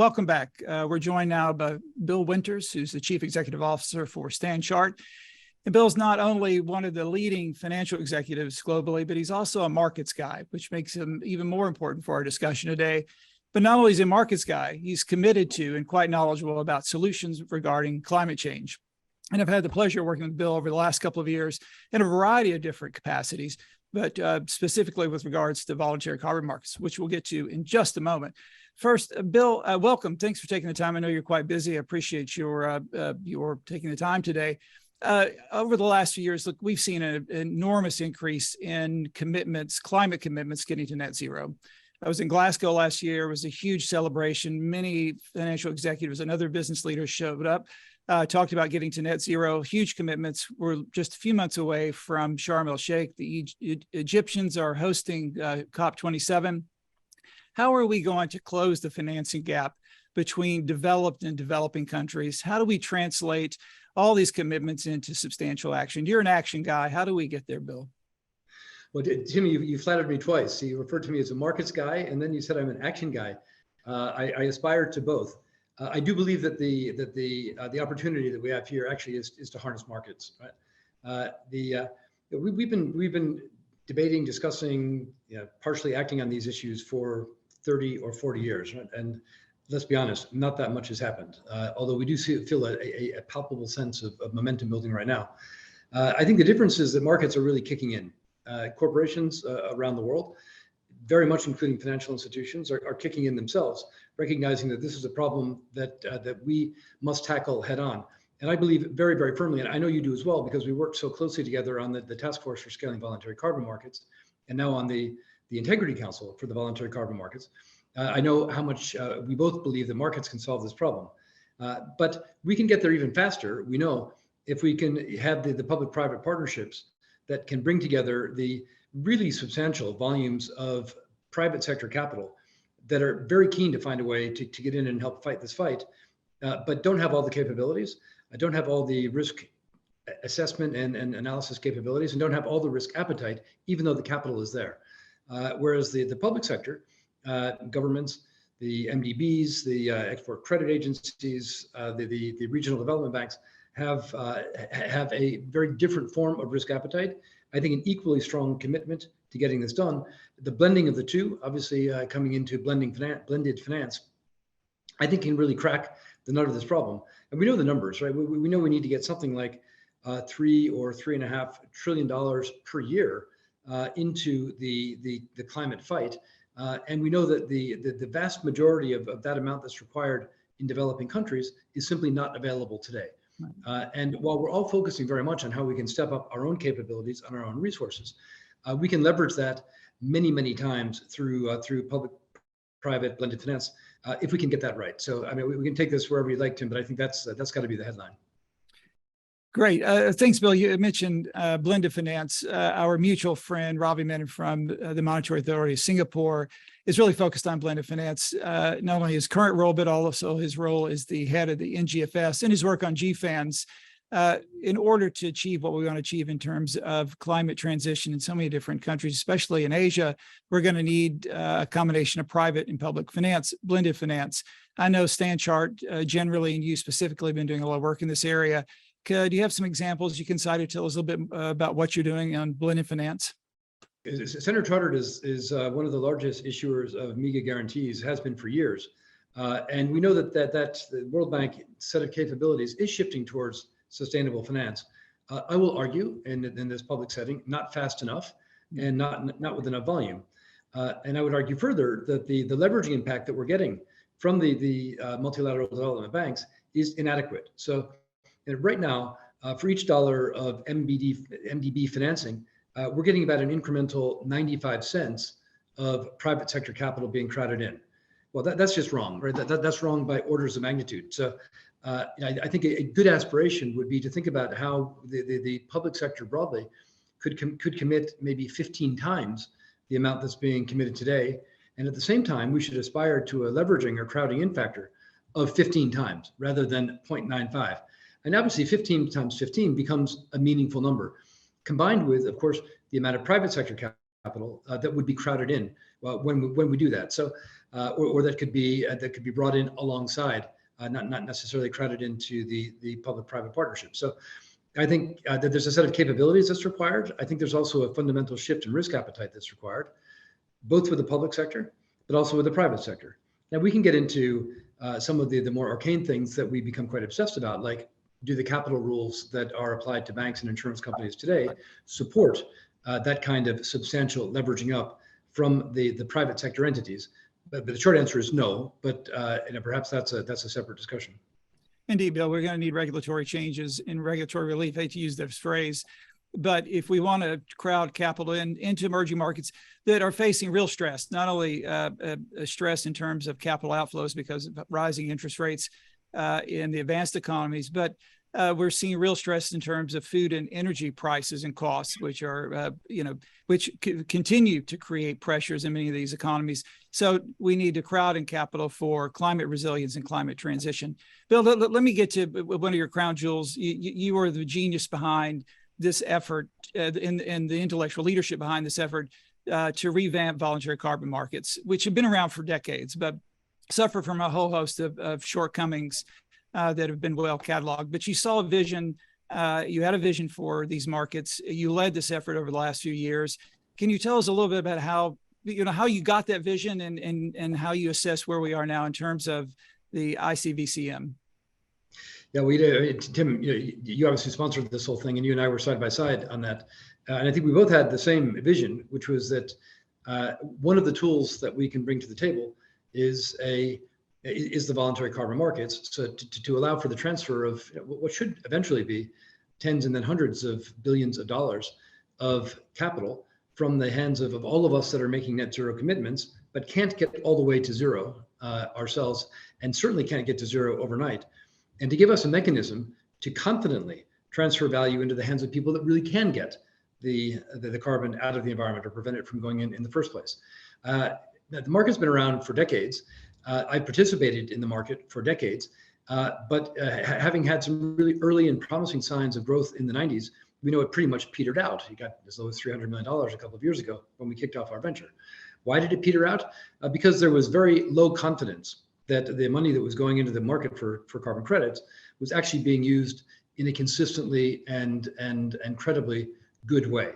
Welcome back. We're joined now by Bill Winters, who's the Chief Executive Officer for StanChart. And Bill's not only one of the leading financial executives globally, but he's also a markets guy, which makes him even more important for our discussion today. But not only is he a markets guy, he's committed to and quite knowledgeable about solutions regarding climate change. And I've had the pleasure of working with Bill over the last couple of years in a variety of different capacities, but specifically with regards to voluntary carbon markets, which we'll get to in just a moment. First, Bill, welcome. Thanks for taking the time. I know you're quite busy. I appreciate your taking the time today. Over the last few years, look, we've seen an enormous increase in commitments, climate commitments, getting to net zero. I was in Glasgow last year. It was a huge celebration. Many financial executives and other business leaders showed up, talked about getting to net zero, huge commitments. We're just a few months away from Sharm el-Sheikh. The Egyptians are hosting COP27. How are we going to close the financing gap between developed and developing countries? How do we translate all these commitments into substantial action? You're an action guy. How do we get there, Bill? Well, Jimmy, you flattered me twice. You referred to me as a markets guy, and then you said I'm an action guy. I aspire to both. I do believe that the opportunity that we have here actually is to harness markets. Right? We've been debating, discussing, partially acting on these issues for 30 or 40 years, right? And let's be honest, not that much has happened. Although we do feel a palpable sense of momentum building right now. I think the difference is that markets are really kicking in. Corporations around the world, very much including financial institutions, are kicking in themselves, recognizing that this is a problem that we must tackle head on. And I believe very, very firmly, and I know you do as well, because we work so closely together on the task force for scaling voluntary carbon markets, and now on the Integrity Council for the voluntary carbon markets. I know how much we both believe that markets can solve this problem. But we can get there even faster, we know, if we can have the public-private partnerships that can bring together the really substantial volumes of private sector capital that are very keen to find a way to get in and help fight this fight, but don't have all the capabilities, don't have all the risk assessment and analysis capabilities, and don't have all the risk appetite, even though the capital is there. Whereas the public sector, governments, the MDBs, the export credit agencies, the regional development banks have a very different form of risk appetite. I think an equally strong commitment to getting this done. The blending of the two, obviously coming into blended finance, I think can really crack the nut of this problem. And we know the numbers, right? We know we need to get something like $3 or $3.5 trillion per year into the climate fight. And we know that the vast majority of that amount that's required in developing countries is simply not available today. And while we're all focusing very much on how we can step up our own capabilities and our own resources, we can leverage that many, many times through public-private blended finance if we can get that right. So, I mean, we can take this wherever you'd like, Tim, but I think that's got to be the headline. Great. Thanks, Bill. You mentioned blended finance. Our mutual friend, Ravi Menon from the Monetary Authority of Singapore, is really focused on blended finance, not only his current role, but also his role as the head of the NGFS and his work on GFANZ in order to achieve what we want to achieve in terms of climate transition in so many different countries, especially in Asia. We're going to need a combination of private and public finance, blended finance. I know StanChart generally, and you specifically, have been doing a lot of work in this area. Do you have some examples you can cite or tell us a little bit about what you're doing on blended finance? Standard Chartered is one of the largest issuers of MEGA guarantees, has been for years. And we know that the World Bank set of capabilities is shifting towards sustainable finance. I will argue in this public setting, not fast enough and not with enough volume. And I would argue further that the leveraging impact that we're getting from the multilateral development banks is inadequate. So right now, for each dollar of MDB financing, we're getting about an incremental 95 cents of private sector capital being crowded in. Well, that's just wrong, right? That's wrong by orders of magnitude. So I think a good aspiration would be to think about how the public sector broadly could commit maybe 15 times the amount that's being committed today. And at the same time, we should aspire to a leveraging or crowding in factor of 15 times rather than 0.95. And obviously 15 times 15 becomes a meaningful number, combined with, of course, the amount of private sector capital that would be crowded in, when we do that. So, or that could be brought in alongside, not necessarily crowded into the public-private partnership. So, I think that there's a set of capabilities that's required. I think there's also a fundamental shift in risk appetite that's required, both with the public sector, but also with the private sector. Now, we can get into some of the more arcane things that we become quite obsessed about, like, do the capital rules that are applied to banks and insurance companies today support that kind of substantial leveraging up from the private sector entities? But the short answer is no. But perhaps that's a separate discussion. Indeed, Bill, we're going to need regulatory changes in regulatory relief. I hate to use this phrase, but if we want to crowd capital into emerging markets that are facing real stress, not only a stress in terms of capital outflows because of rising interest rates in the advanced economies, but we're seeing real stress in terms of food and energy prices and costs, which are, which continue to create pressures in many of these economies. So we need to crowd in capital for climate resilience and climate transition. Bill, let me get to one of your crown jewels. You are the genius behind this effort and the intellectual leadership behind this effort to revamp voluntary carbon markets, which have been around for decades, but suffer from a whole host of shortcomings that have been well cataloged. But you saw a vision, you had a vision for these markets. You led this effort over the last few years. Can you tell us a little bit about how you got that vision and how you assess where we are now in terms of the ICVCM? Yeah, we did. Tim, you obviously sponsored this whole thing, and you and I were side by side on that. And I think we both had the same vision, which was that one of the tools that we can bring to the table is the voluntary carbon markets, so to allow for the transfer of what should eventually be tens and then hundreds of billions of dollars of capital from the hands of all of us that are making net zero commitments, but can't get all the way to zero ourselves, and certainly can't get to zero overnight. And to give us a mechanism to confidently transfer value into the hands of people that really can get the carbon out of the environment or prevent it from going in the first place. The market's been around for decades. I participated in the market for decades, but having had some really early and promising signs of growth in the 90s, we know it pretty much petered out. It got as low as $300 million a couple of years ago when we kicked off our venture. Why did it peter out? Because there was very low confidence that the money that was going into the market for carbon credits was actually being used in a consistently and credibly good way.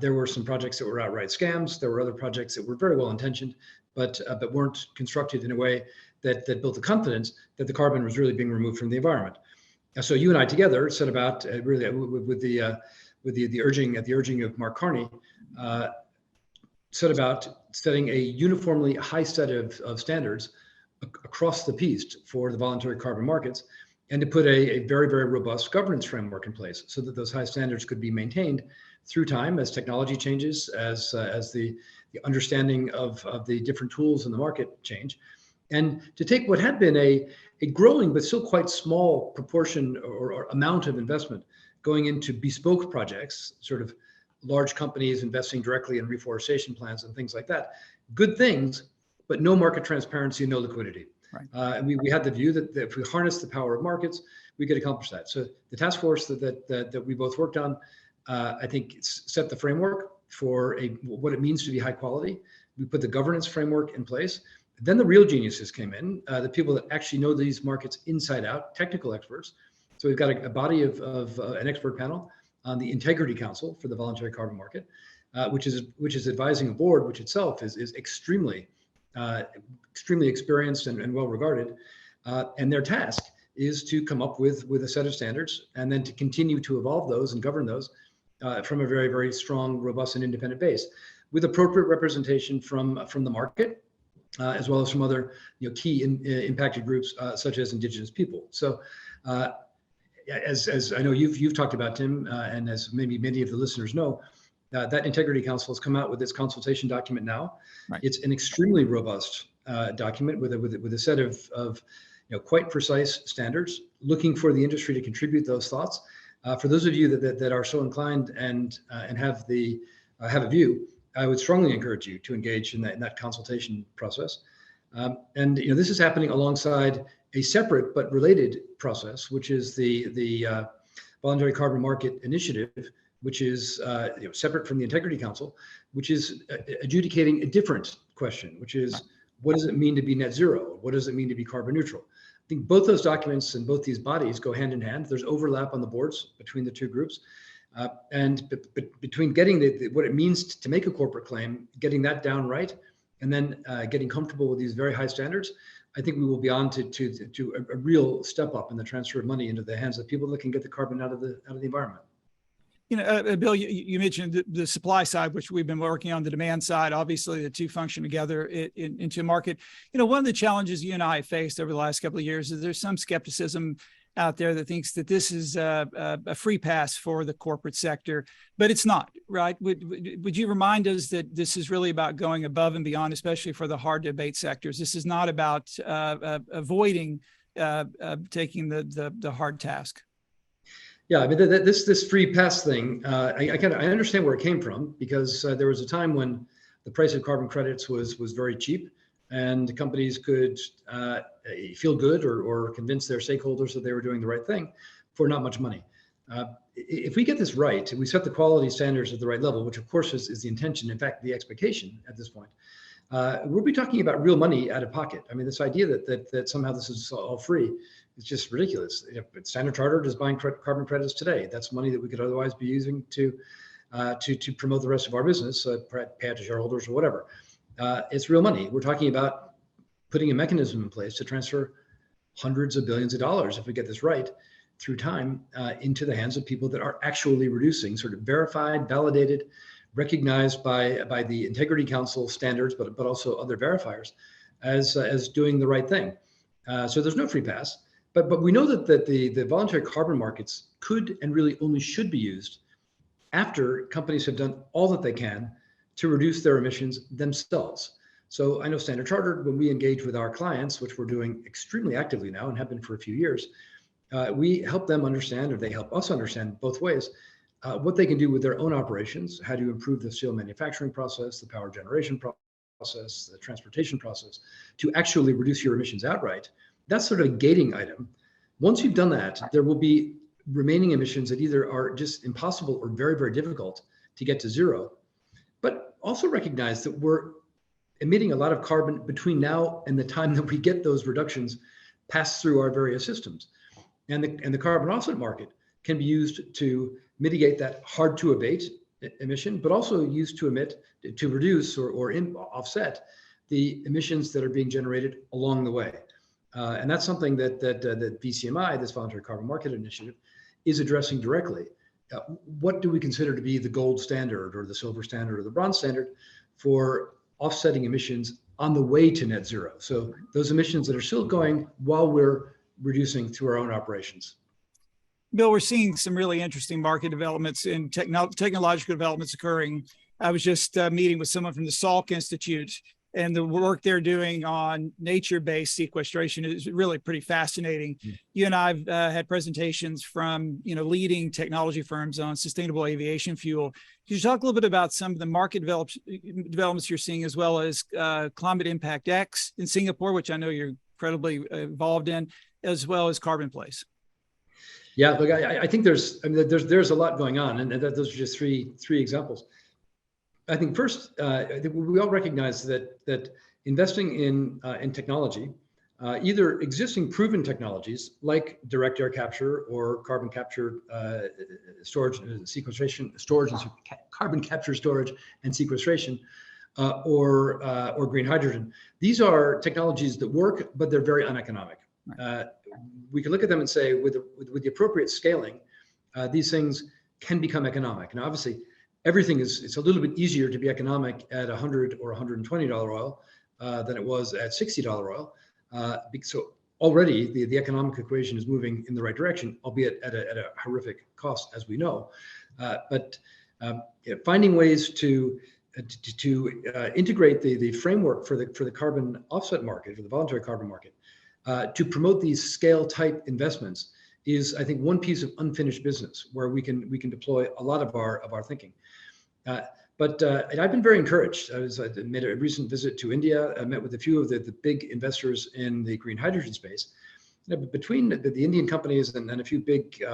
There were some projects that were outright scams. There were other projects that were very well intentioned, but weren't constructed in a way that built the confidence that the carbon was really being removed from the environment. So you and I together set about really with the urging of Mark Carney, set about setting a uniformly high set of standards across the piece for the voluntary carbon markets, and to put a very, very robust governance framework in place so that those high standards could be maintained through time as technology changes, as the understanding of the different tools in the market change, and to take what had been a growing but still quite small proportion or amount of investment going into bespoke projects, sort of large companies investing directly in reforestation plans and things like that. Good things, but no market transparency and no liquidity. Right. And we had the view that if we harness the power of markets, we could accomplish that. So the task force that we both worked on, I think set the framework for what it means to be high quality. We put the governance framework in place. Then the real geniuses came in, the people that actually know these markets inside out, technical experts. So we've got a body of an expert panel on the Integrity Council for the voluntary carbon market, which is advising a board which itself is extremely experienced and well regarded, and their task is to come up with a set of standards and then to continue to evolve those and govern those from a very, very strong, robust, and independent base, with appropriate representation from the market, as well as from other key impacted groups such as Indigenous people. So, as I know you've talked about, Tim, and as maybe many of the listeners know, that Integrity Council has come out with its consultation document now. Right. It's an extremely robust document with a set of quite precise standards, looking for the industry to contribute those thoughts. For those of you that are so inclined and have a view, I would strongly encourage you to engage in that consultation process. And this is happening alongside a separate but related process, which is the Voluntary Carbon Market Initiative, which is separate from the Integrity Council, which is adjudicating a different question, which is, what does it mean to be net zero? What does it mean to be carbon neutral? I think both those documents and both these bodies go hand in hand. There's overlap on the boards between the two groups. And between getting what it means to make a corporate claim, getting that down right, and then getting comfortable with these very high standards, I think we will be on to a real step up in the transfer of money into the hands of people that can get the carbon out of the environment. Bill, you mentioned the supply side, which we've been working on, the demand side. Obviously, the two function together into a market. One of the challenges you and I have faced over the last couple of years is there's some skepticism out there that thinks that this is a free pass for the corporate sector, but it's not, right? Would you remind us that this is really about going above and beyond, especially for the hard to abate sectors? This is not about avoiding taking the hard task. Yeah, I mean, this free pass thing, I understand where it came from, because there was a time when the price of carbon credits was very cheap, and companies could feel good or convince their stakeholders that they were doing the right thing for not much money. If we get this right, we set the quality standards at the right level, which of course is the intention, in fact, the expectation at this point, we'll be talking about real money out of pocket. I mean, this idea that somehow this is all free is just ridiculous. Standard Chartered is buying carbon credits today. That's money that we could otherwise be using to promote the rest of our business, pay out to shareholders or whatever. It's real money. We're talking about putting a mechanism in place to transfer hundreds of billions of dollars, if we get this right, through time into the hands of people that are actually reducing, sort of verified, validated, recognized by the Integrity Council standards, but also other verifiers as doing the right thing. So there's no free pass, but we know that the voluntary carbon markets could and really only should be used after companies have done all that they can to reduce their emissions themselves. So I know Standard Chartered, when we engage with our clients, which we're doing extremely actively now and have been for a few years, we help them understand, or they help us understand both ways, what they can do with their own operations, how to improve the steel manufacturing process, the power generation process, the transportation process, to actually reduce your emissions outright. That's sort of a gating item. Once you've done that, there will be remaining emissions that either are just impossible or very, very difficult to get to zero. But also recognize that we're emitting a lot of carbon between now and the time that we get those reductions passed through our various systems. And the carbon offset market can be used to mitigate that hard to abate emission, but also used to reduce or offset the emissions that are being generated along the way. And that's something that VCMI, this Voluntary Carbon Market Initiative, is addressing directly. What do we consider to be the gold standard or the silver standard or the bronze standard for offsetting emissions on the way to net zero? So those emissions that are still going while we're reducing through our own operations. Bill, we're seeing some really interesting market developments and technological developments occurring. I was just meeting with someone from the Salk Institute, and the work they're doing on nature-based sequestration is really pretty fascinating. You and I've had presentations from leading technology firms on sustainable aviation fuel. Could you talk a little bit about some of the market developments you're seeing, as well as Climate Impact X in Singapore, which I know you're incredibly involved in, as well as Carbon Place? Yeah, look, I think there's a lot going on, and those are just three examples. I think first, I think we all recognize that investing in technology, either existing proven technologies like direct air capture or carbon capture storage, sequestration, storage, and carbon capture, storage, and sequestration, or green hydrogen. These are technologies that work, but they're very uneconomic. We can look at them and say, with the appropriate scaling, these things can become economic. Now, obviously, it's a little bit easier to be economic at $100 or $120 oil than it was at $60 oil. So already the economic equation is moving in the right direction, albeit at a horrific cost, as we know. But finding ways to integrate the framework for the carbon offset market, for the voluntary carbon market, to promote these scale type investments is, I think, one piece of unfinished business where we can deploy a lot of our thinking. But I've been very encouraged. I made a recent visit to India. I met with a few of the big investors in the green hydrogen space. Between the Indian companies and a few big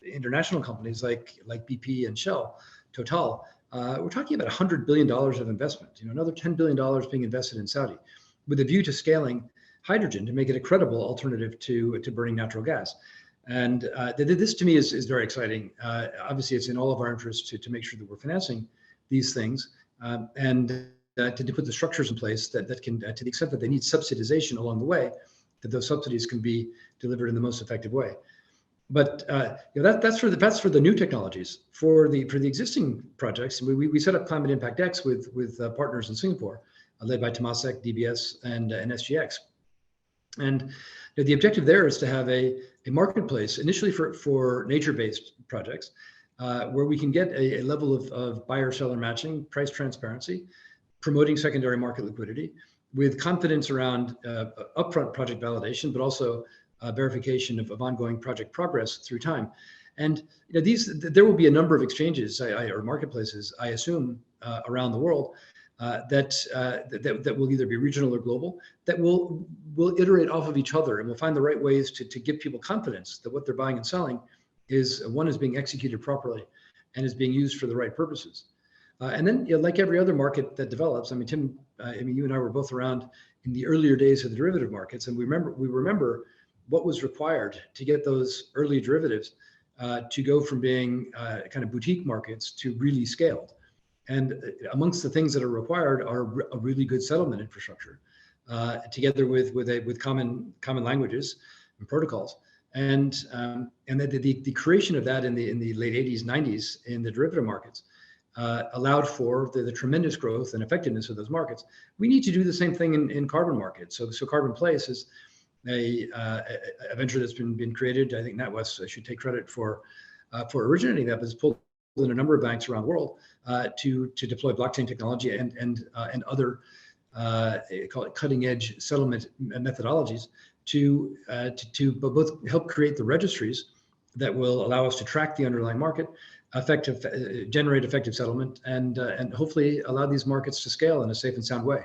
international companies like BP and Shell, Total, we're talking about $100 billion of investment, another $10 billion being invested in Saudi with a view to scaling hydrogen to make it a credible alternative to burning natural gas. And this to me is very exciting. Obviously, it's in all of our interests to make sure that we're financing these things and to put the structures in place that can, to the extent that they need subsidization along the way, that those subsidies can be delivered in the most effective way. But that's for the new technologies. For the existing projects, we set up Climate Impact X with partners in Singapore, led by Temasek, DBS, and SGX. And the objective there is to have a marketplace initially for nature-based projects, where we can get a level of buyer-seller matching, price transparency, promoting secondary market liquidity, with confidence around upfront project validation, but also verification of ongoing project progress through time. And there will be a number of exchanges or marketplaces, I assume, around the world that will either be regional or global, that will iterate off of each other and will find the right ways to give people confidence that what they're buying and selling is being executed properly and is being used for the right purposes. And then, like every other market that develops, Tim, you and I were both around in the earlier days of the derivative markets, and we remember what was required to get those early derivatives to go from being kind of boutique markets to really scaled. And amongst the things that are required are a really good settlement infrastructure, together with common languages and protocols. And the creation of that in the late 80s, 90s in the derivative markets allowed for the tremendous growth and effectiveness of those markets. We need to do the same thing in carbon markets. So Carbon Place is a venture that's been created. I think NatWest should take credit for originating that, but it's pulled in a number of banks around the world to deploy blockchain technology and other call it cutting edge settlement methodologies to both help create the registries that will allow us to track the underlying market, generate effective settlement, and hopefully allow these markets to scale in a safe and sound way.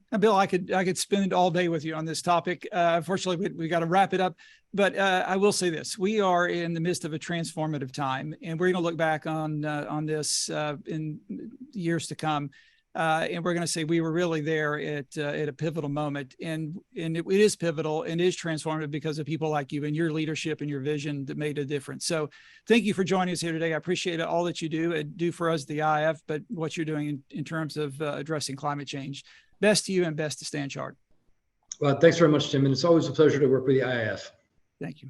Now, Bill, I could spend all day with you on this topic. Unfortunately, we got to wrap it up. But I will say this: we are in the midst of a transformative time, and we're going to look back on this in years to come, and we're going to say we were really there at a pivotal moment, and it is pivotal and is transformative because of people like you and your leadership and your vision that made a difference. So, thank you for joining us here today. I appreciate all that you do for us, the IF, but what you're doing in terms of addressing climate change. Best to you and best to Stan Chart. Well, thanks very much, Tim. And it's always a pleasure to work with the IIF. Thank you.